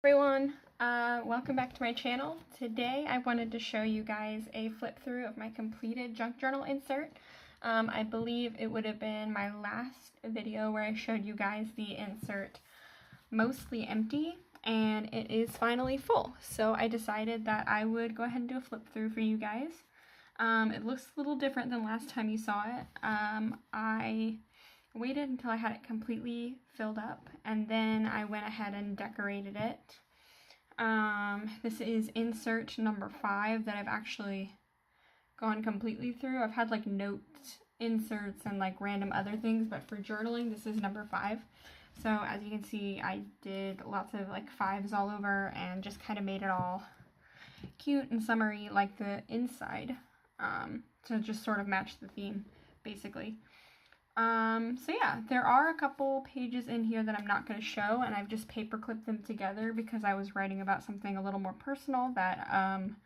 Everyone, welcome back to my channel. Today I wanted to show you guys a flip through of my completed junk journal insert. I believe it would have been my last video where I showed you guys the insert mostly empty, and it is finally full. So I decided that I would go ahead and do a flip through for you guys. It looks a little different than last time you saw it. I waited until I had it completely filled up, and then I went ahead and decorated it. This is insert number 5 that I've actually gone completely through. I've had like note inserts and like random other things, but for journaling this is number 5. So as you can see, I did lots of like 5s all over and just kind of made it all cute and summery like the inside, to just sort of match the theme basically. So yeah, there are a couple pages in here that I'm not going to show, and I've just paper clipped them together because I was writing about something a little more personal that I'm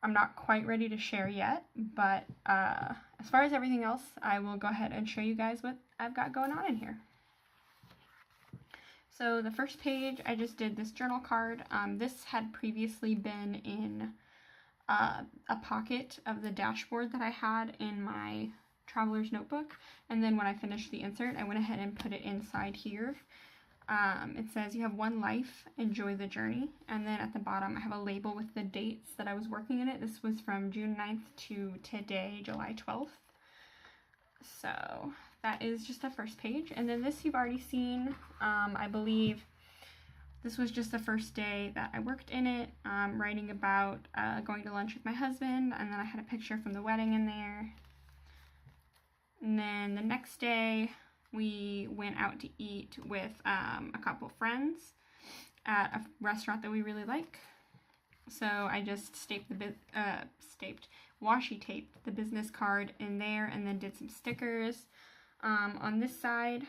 not quite ready to share yet. But as far as everything else, I will go ahead and show you guys what I've got going on in here. So the first page, I just did this journal card. This had previously been in a pocket of the dashboard that I had in my traveler's notebook, and then when I finished the insert I went ahead and put it inside here. It says, "You have one life, enjoy the journey," and then at the bottom I have a label with the dates that I was working in it. This was from June 9th to today, July 12th. So that is just the first page, and then this you've already seen. I believe this was just the first day that I worked in it, writing about going to lunch with my husband, and then I had a picture from the wedding in there. And then the next day, we went out to eat with a couple friends at a restaurant that we really like. So I just washi taped the business card in there, and then did some stickers. On this side,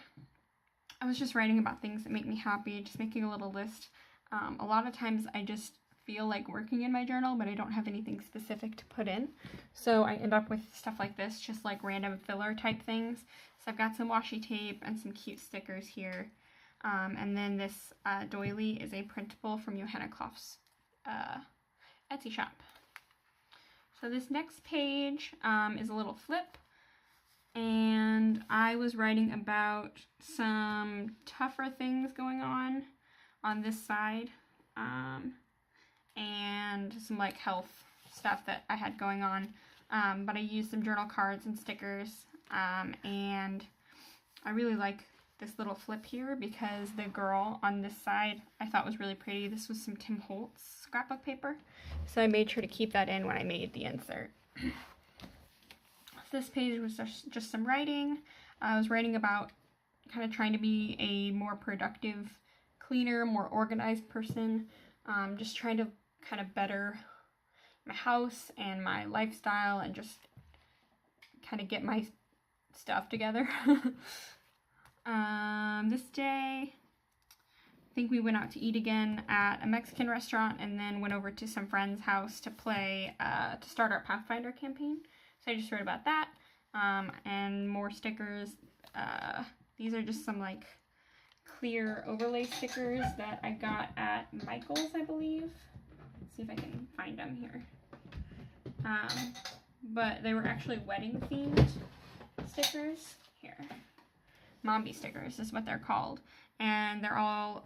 I was just writing about things that make me happy, just making a little list. A lot of times I just feel like working in my journal, but I don't have anything specific to put in, so I end up with stuff like this, just like random filler type things. So I've got some washi tape and some cute stickers here, and then this doily is a printable from Johanna Kloff's Etsy shop. So this next page is a little flip, and I was writing about some tougher things going on this side, and some like health stuff that I had going on, but I used some journal cards and stickers, and I really like this little flip here because the girl on this side I thought was really pretty. This was some Tim Holtz scrapbook paper, so I made sure to keep that in when I made the insert. This page was just some writing. I was writing about kind of trying to be a more productive, cleaner, more organized person, just trying to kind of better my house and my lifestyle and just kind of get my stuff together. This day, I think we went out to eat again at a Mexican restaurant, and then went over to some friend's house to play, to start our Pathfinder campaign. So I just wrote about that, and more stickers. These are just some like clear overlay stickers that I got at Michael's, I believe. Let's see if I can find them here. But they were actually wedding themed stickers. Here, Mombi stickers is what they're called, and they're all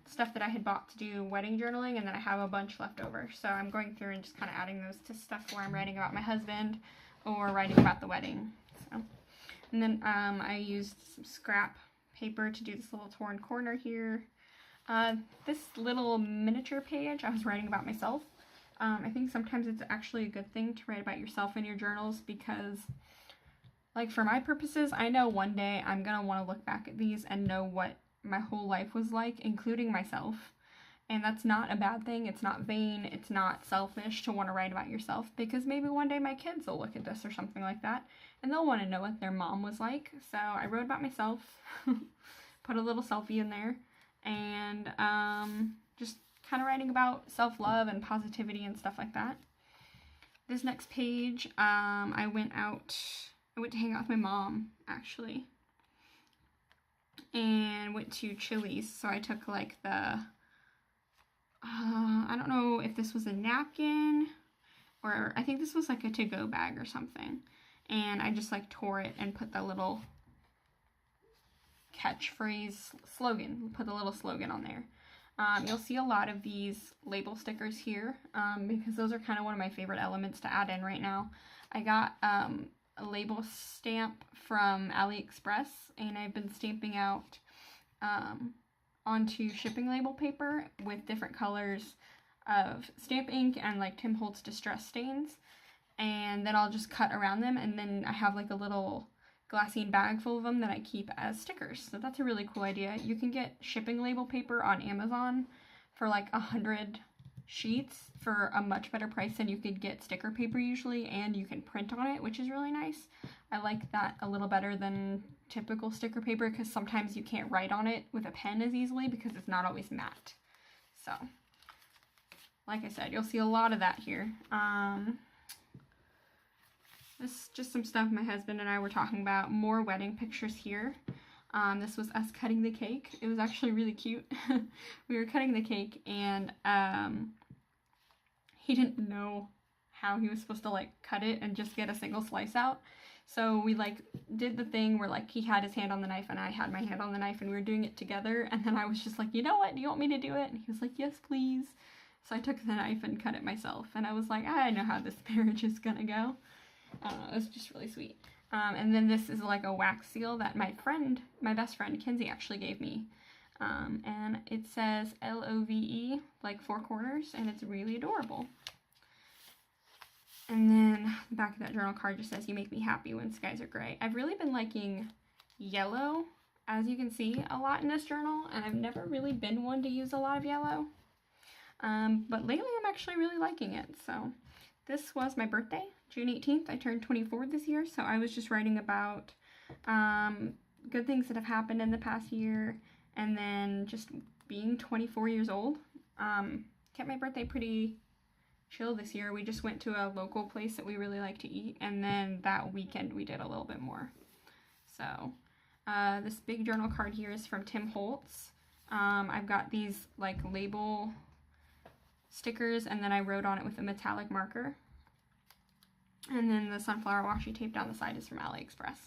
stuff that I had bought to do wedding journaling, and then I have a bunch left over, so I'm going through and just kind of adding those to stuff where I'm writing about my husband or writing about the wedding. So, and then I used some scrap paper to do this little torn corner here. This little miniature page I was writing about myself. I think sometimes it's actually a good thing to write about yourself in your journals because, like, for my purposes, I know one day I'm gonna want to look back at these and know what my whole life was like, including myself. And that's not a bad thing. It's not vain. It's not selfish to want to write about yourself, because maybe one day my kids will look at this or something like that and they'll want to know what their mom was like. So I wrote about myself, put a little selfie in there, and just kind of writing about self-love and positivity and stuff like that. This next page, I went to hang out with my mom, actually, and went to Chili's. So I took like the I don't know if this was a napkin or I think this was like a to-go bag or something. And I just like tore it and put the little catchphrase slogan, put a little slogan on there. You'll see a lot of these label stickers here because those are kind of one of my favorite elements to add in right now. I got a label stamp from AliExpress, and I've been stamping out onto shipping label paper with different colors of stamp ink and like Tim Holtz distress stains, and then I'll just cut around them, and then I have like a little glassine bag full of them that I keep as stickers. So that's a really cool idea. You can get shipping label paper on Amazon for like 100 sheets for a much better price than you could get sticker paper usually, and you can print on it, which is really nice. I like that a little better than typical sticker paper because sometimes you can't write on it with a pen as easily because it's not always matte. So, like I said, you'll see a lot of that here. This is just some stuff my husband and I were talking about. More wedding pictures here. This was us cutting the cake. It was actually really cute. We were cutting the cake, and he didn't know how he was supposed to like cut it and just get a single slice out. So we like did the thing where like he had his hand on the knife and I had my hand on the knife, and we were doing it together. And then I was just like, you know what? Do you want me to do it? And he was like, yes, please. So I took the knife and cut it myself. And I was like, I know how this marriage is gonna go. It was just really sweet. And then this is like a wax seal that my best friend, Kinsey, actually gave me. And it says LOVE, like 4 corners, and it's really adorable. And then the back of that journal card just says, you make me happy when skies are gray. I've really been liking yellow, as you can see, a lot in this journal, and I've never really been one to use a lot of yellow. But lately I'm actually really liking it, so... This was my birthday, June 18th. I turned 24 this year, so I was just writing about good things that have happened in the past year, and then just being 24 years old. Kept my birthday pretty chill this year. We just went to a local place that we really like to eat, and then that weekend we did a little bit more. So this big journal card here is from Tim Holtz. I've got these like label stickers, and then I wrote on it with a metallic marker. And then the sunflower washi tape down the side is from AliExpress.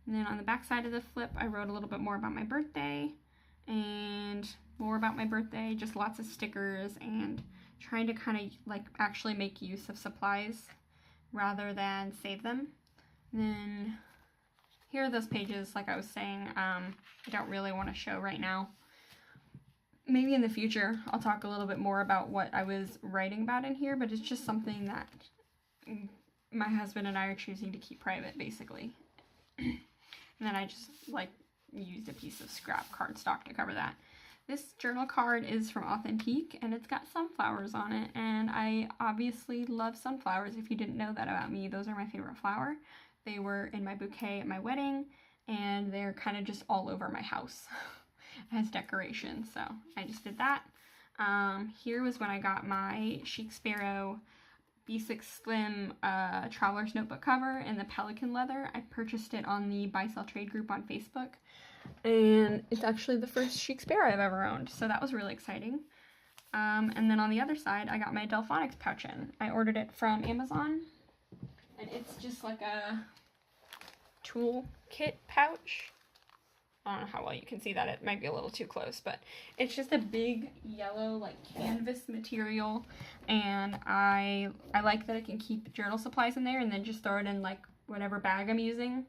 And then on the back side of the flip, I wrote a little bit more about my birthday and more about my birthday, just lots of stickers and trying to kind of like actually make use of supplies rather than save them. And then here are those pages, like I was saying, I don't really want to show right now. Maybe in the future I'll talk a little bit more about what I was writing about in here, but it's just something that my husband and I are choosing to keep private, basically. And then I just like used a piece of scrap cardstock to cover that. This journal card is from Authentique, and it's got sunflowers on it, and I obviously love sunflowers. If you didn't know that about me, those are my favorite flower. They were in my bouquet at my wedding, and they're kind of just all over my house as decoration, so I just did that. Here was when I got my Chic Sparrow B6 Slim Traveler's Notebook cover in the pelican leather. I purchased it on the Buy Sell Trade group on Facebook, and it's actually the first Chic Sparrow I've ever owned, so that was really exciting. And then on the other side, I got my Delphonics pouch in. I ordered it from Amazon, and it's just like a tool kit pouch. I don't know how well you can see that, it might be a little too close, but it's just a big yellow like canvas material, and I like that it can keep journal supplies in there and then just throw it in like whatever bag I'm using,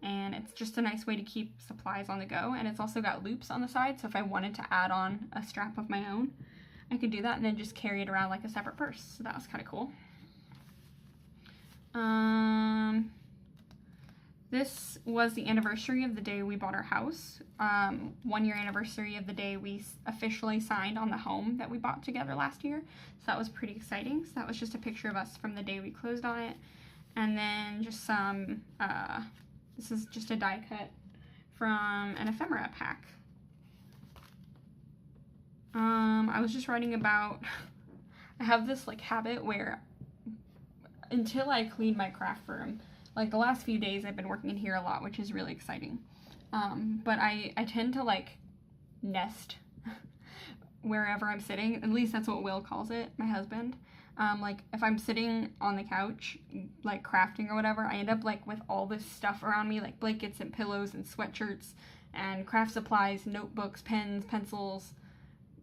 and it's just a nice way to keep supplies on the go. And it's also got loops on the side, so if I wanted to add on a strap of my own, I could do that and then just carry it around like a separate purse, so that was kind of cool. This was the anniversary of the day we bought our house. 1 year anniversary of the day we officially signed on the home that we bought together last year. So that was pretty exciting. So that was just a picture of us from the day we closed on it. And then just some, this is just a die cut from an ephemera pack. I was just writing about, I have this like habit where until I clean my craft room, like the last few days I've been working in here a lot, which is really exciting. But I tend to like nest wherever I'm sitting. At least that's what Will calls it, my husband. Like if I'm sitting on the couch, like crafting or whatever, I end up like with all this stuff around me, like blankets and pillows and sweatshirts and craft supplies, notebooks, pens, pencils,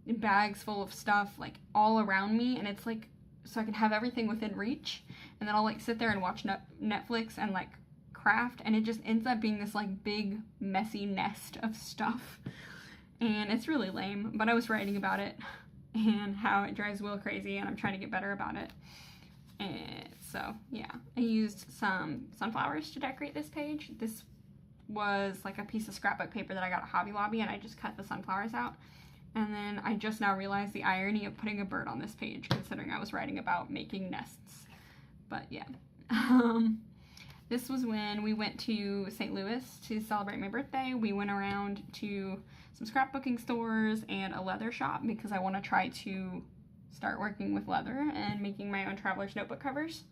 bags full of stuff, like all around me. And it's like, so I can have everything within reach. And then I'll like sit there and watch Netflix and like craft. And it just ends up being this like big messy nest of stuff. And it's really lame, but I was writing about it and how it drives Will crazy, and I'm trying to get better about it. And so, yeah, I used some sunflowers to decorate this page. This was like a piece of scrapbook paper that I got at Hobby Lobby, and I just cut the sunflowers out. And then I just now realized the irony of putting a bird on this page, considering I was writing about making nests. But yeah. This was when we went to St. Louis to celebrate my birthday. We went around to some scrapbooking stores and a leather shop because I want to try to start working with leather and making my own traveler's notebook covers.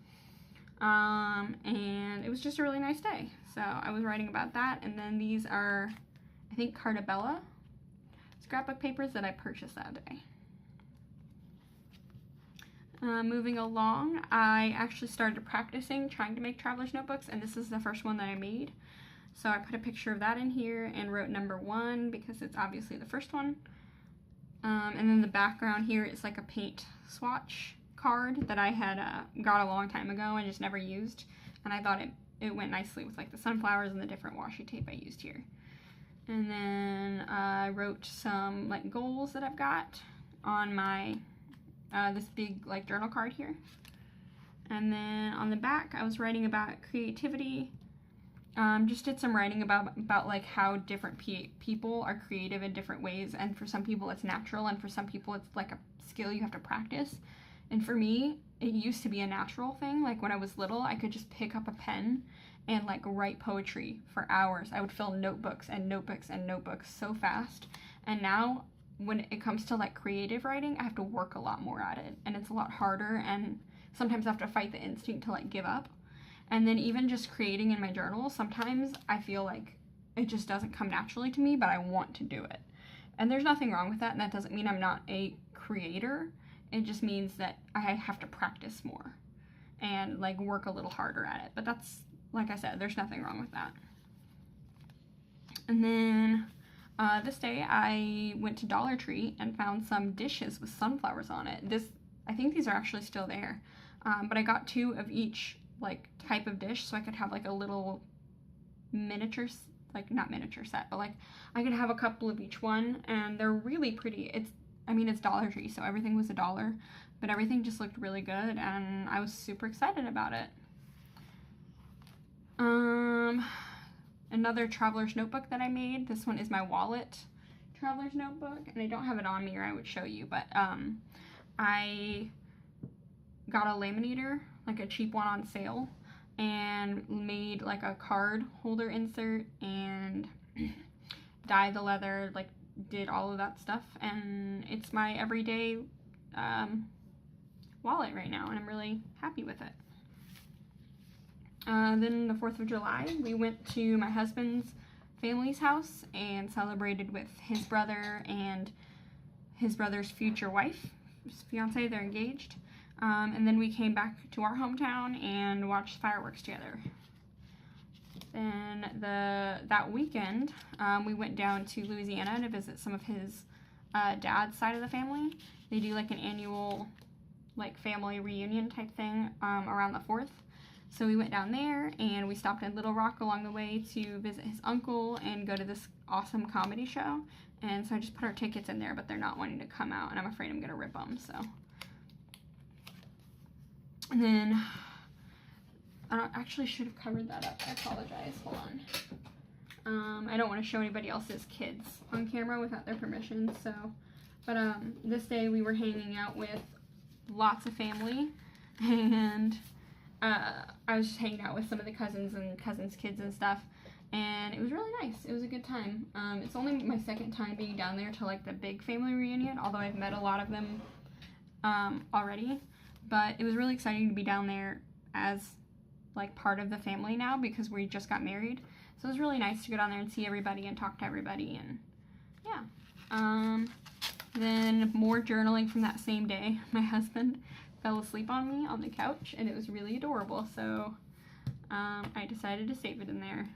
And it was just a really nice day. So I was writing about that. And then these are, I think, Cartabella scrapbook papers that I purchased that day. Moving along, I actually started practicing trying to make traveler's notebooks, and this is the first one that I made. So I put a picture of that in here and wrote number 1 because it's obviously the first one. And then the background here is like a paint swatch card that I had got a long time ago and just never used. And I thought it went nicely with like the sunflowers and the different washi tape I used here. And then I wrote some like goals that I've got on my this big like journal card here. And then on the back I was writing about creativity. Just did some writing about like how different people are creative in different ways, and for some people it's natural, and for some people it's like a skill you have to practice. And for me, it used to be a natural thing. Like when I was little, I could just pick up a pen and like write poetry for hours. I would fill notebooks and notebooks and notebooks so fast. And now when it comes to like creative writing, I have to work a lot more at it, and it's a lot harder, and sometimes I have to fight the instinct to like give up. And then even just creating in my journal, sometimes I feel like it just doesn't come naturally to me, but I want to do it. And there's nothing wrong with that, and that doesn't mean I'm not a creator. It just means that I have to practice more and like work a little harder at it. But that's, like I said, there's nothing wrong with that. And then this day I went to Dollar Tree and found some dishes with sunflowers on it. I think these are actually still there, but I got 2 of each like type of dish, so I could have like a little miniature, like not miniature set, but like I could have a couple of each one, and they're really pretty. It's Dollar Tree, so everything was $1, but everything just looked really good, and I was super excited about it. Another traveler's notebook that I made. This one is my wallet traveler's notebook, and I don't have it on me or I would show you, but I got a laminator, like a cheap one on sale, and made like a card holder insert and dyed the leather, like did all of that stuff, and it's my everyday wallet right now, and I'm really happy with it. Then the 4th of July, we went to my husband's family's house and celebrated with his brother and his brother's future wife, his fiance. They're engaged. And then we came back to our hometown and watched fireworks together. Then that weekend, we went down to Louisiana to visit some of his dad's side of the family. They do like an annual like family reunion type thing around the 4th. So we went down there, and we stopped in Little Rock along the way to visit his uncle and go to this awesome comedy show. And so I just put our tickets in there, but they're not wanting to come out, and I'm afraid I'm going to rip them, so. And then, I actually should have covered that up. I apologize. Hold on. I don't want to show anybody else's kids on camera without their permission, so. But this day we were hanging out with lots of family, and I was just hanging out with some of the cousins and cousins' kids and stuff, and it was really nice. It was a good time. It's only my 2nd time being down there to like the big family reunion, although I've met a lot of them already, but it was really exciting to be down there as like part of the family now because we just got married. So it was really nice to go down there and see everybody and talk to everybody, and yeah. Then then more journaling from that same day. My husband fell asleep on me on the couch, and it was really adorable, so I decided to save it in there.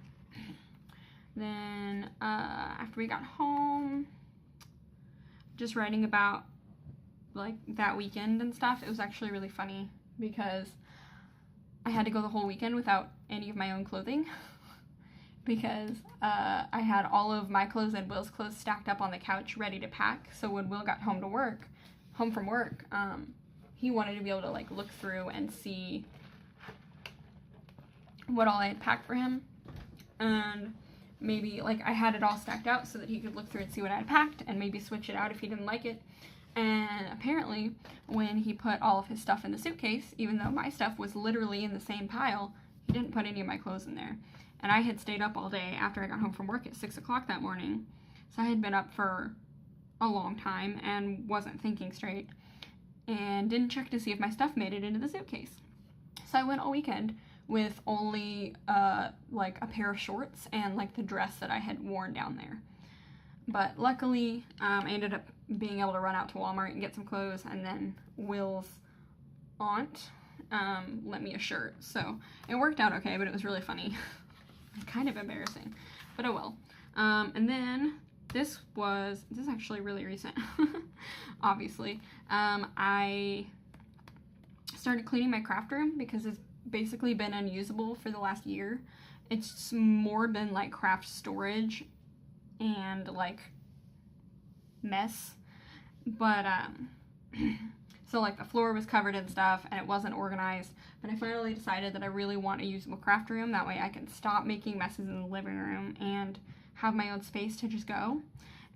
Then after we got home, just writing about like that weekend and stuff. It was actually really funny because I had to go the whole weekend without any of my own clothing because I had all of my clothes and Will's clothes stacked up on the couch ready to pack. So when Will got home from work, he wanted to be able to like look through and see what all I had packed for him, and maybe like I had it all stacked out so that he could look through and see what I had packed and maybe switch it out if he didn't like it. And apparently when he put all of his stuff in the suitcase, even though my stuff was literally in the same pile, he didn't put any of my clothes in there. And I had stayed up all day after I got home from work at 6 o'clock that morning, so I had been up for a long time and wasn't thinking straight and didn't check to see if my stuff made it into the suitcase. So I went all weekend with only like a pair of shorts and like the dress that I had worn down there. But luckily, I ended up being able to run out to Walmart and get some clothes, and then Will's aunt lent me a shirt. So it worked out okay, but it was really funny. Kind of embarrassing, but oh well. And then this is actually really recent, obviously. I started cleaning my craft room because it's basically been unusable for the last year. It's more been like craft storage and like mess, but so like the floor was covered in stuff and it wasn't organized, but I finally decided that I really want a usable craft room. That way I can stop making messes in the living room and have my own space to just go.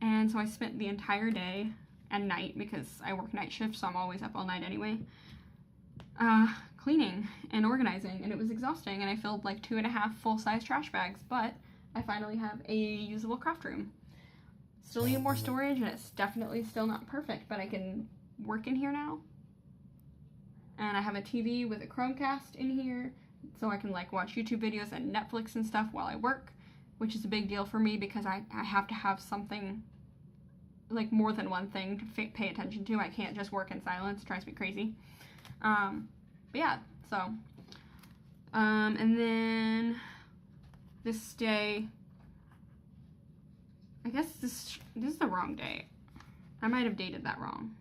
And so I spent the entire day and night, because I work night shift, so I'm always up all night anyway, cleaning and organizing, and it was exhausting, and I filled like 2.5 full-size trash bags, but I finally have a usable craft room. Still need more storage, and it's definitely still not perfect, but I can work in here now. And I have a TV with a Chromecast in here, so I can like watch YouTube videos and Netflix and stuff while I work, which is a big deal for me because I have to have something, like more than one thing to pay attention to. I can't just work in silence. It drives me crazy. But yeah, so, and then this day, I guess this is the wrong day. I might have dated that wrong.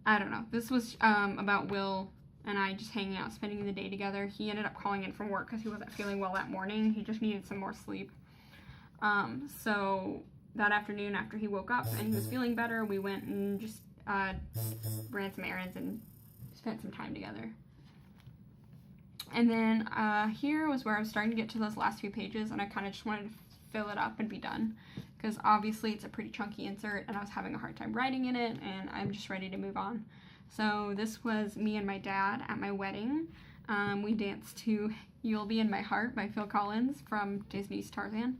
I don't know. This was about Will and I just hanging out, spending the day together. He ended up calling in from work because he wasn't feeling well that morning. He just needed some more sleep. So that afternoon, after he woke up and he was feeling better, we went and just ran some errands and spent some time together. And then here was where I was starting to get to those last few pages, and I kind of just wanted to fill it up and be done, because obviously it's a pretty chunky insert and I was having a hard time writing in it, and I'm just ready to move on. So this was me and my dad at my wedding. We danced to You'll Be in My Heart by Phil Collins from Disney's Tarzan.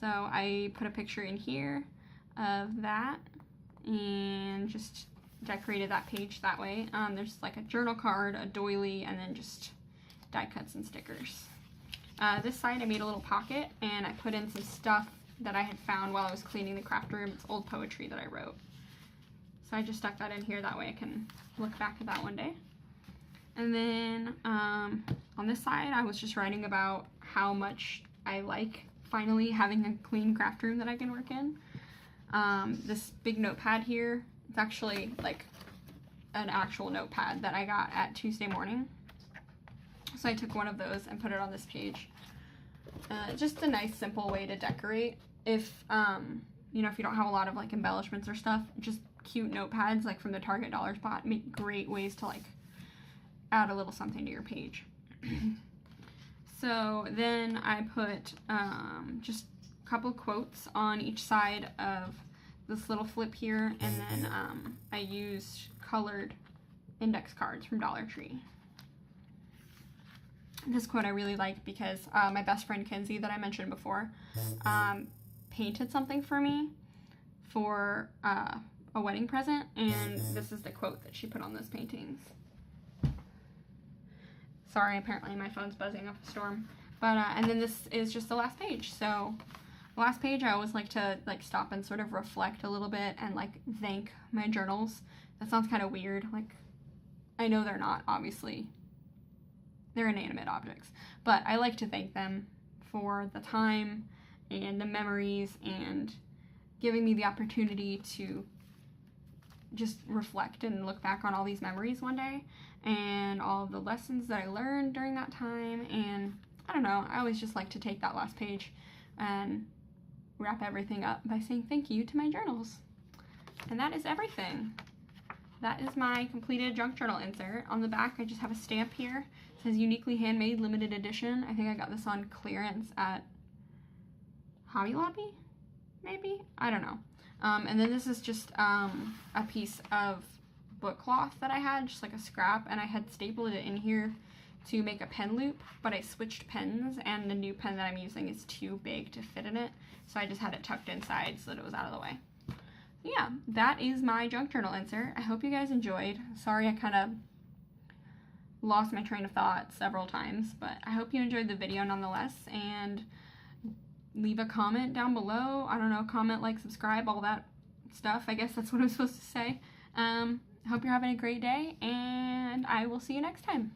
So I put a picture in here of that and just decorated that page that way. There's like a journal card, a doily, and then just die cuts and stickers. This side I made a little pocket and I put in some stuff that I had found while I was cleaning the craft room. It's old poetry that I wrote. So I just stuck that in here, that way I can look back at that one day. And then on this side I was just writing about how much I like finally having a clean craft room that I can work in. This big notepad here, it's actually like an actual notepad that I got at Tuesday morning. So I took one of those and put it on this page. Just a nice simple way to decorate. If you know, if you don't have a lot of like embellishments or stuff, just cute notepads like from the Target dollar spot make great ways to like add a little something to your page. So then I put just a couple quotes on each side of this little flip here, and then I used colored index cards from Dollar Tree. This quote I really liked because my best friend Kenzie that I mentioned before painted something for me for a wedding present, and this is the quote that she put on those paintings. Sorry, apparently my phone's buzzing off a storm. But and then this is just the last page. So The last page, I always like to like stop and sort of reflect a little bit and like thank my journals. That sounds kind of weird. Like, I know they're not, obviously. They're inanimate objects. But I like to thank them for the time and the memories and giving me the opportunity to just reflect and look back on all these memories one day and all of the lessons that I learned during that time. And I don't know, I always just like to take that last page and wrap everything up by saying thank you to my journals. And that is everything. That is my completed junk journal insert. On the back, I just have a stamp here. It says uniquely handmade, limited edition. I think I got this on clearance at Hobby Lobby, maybe? I don't know. And then this is just a piece of book cloth that I had, just like a scrap, and I had stapled it in here to make a pen loop, but I switched pens, and the new pen that I'm using is too big to fit in it, so I just had it tucked inside so that it was out of the way. Yeah, that is my junk journal insert. I hope you guys enjoyed. Sorry I kind of lost my train of thought several times, but I hope you enjoyed the video nonetheless, and leave a comment down below. I don't know, comment, like, subscribe, all that stuff. I guess that's what I'm supposed to say. Hope you're having a great day, and I will see you next time.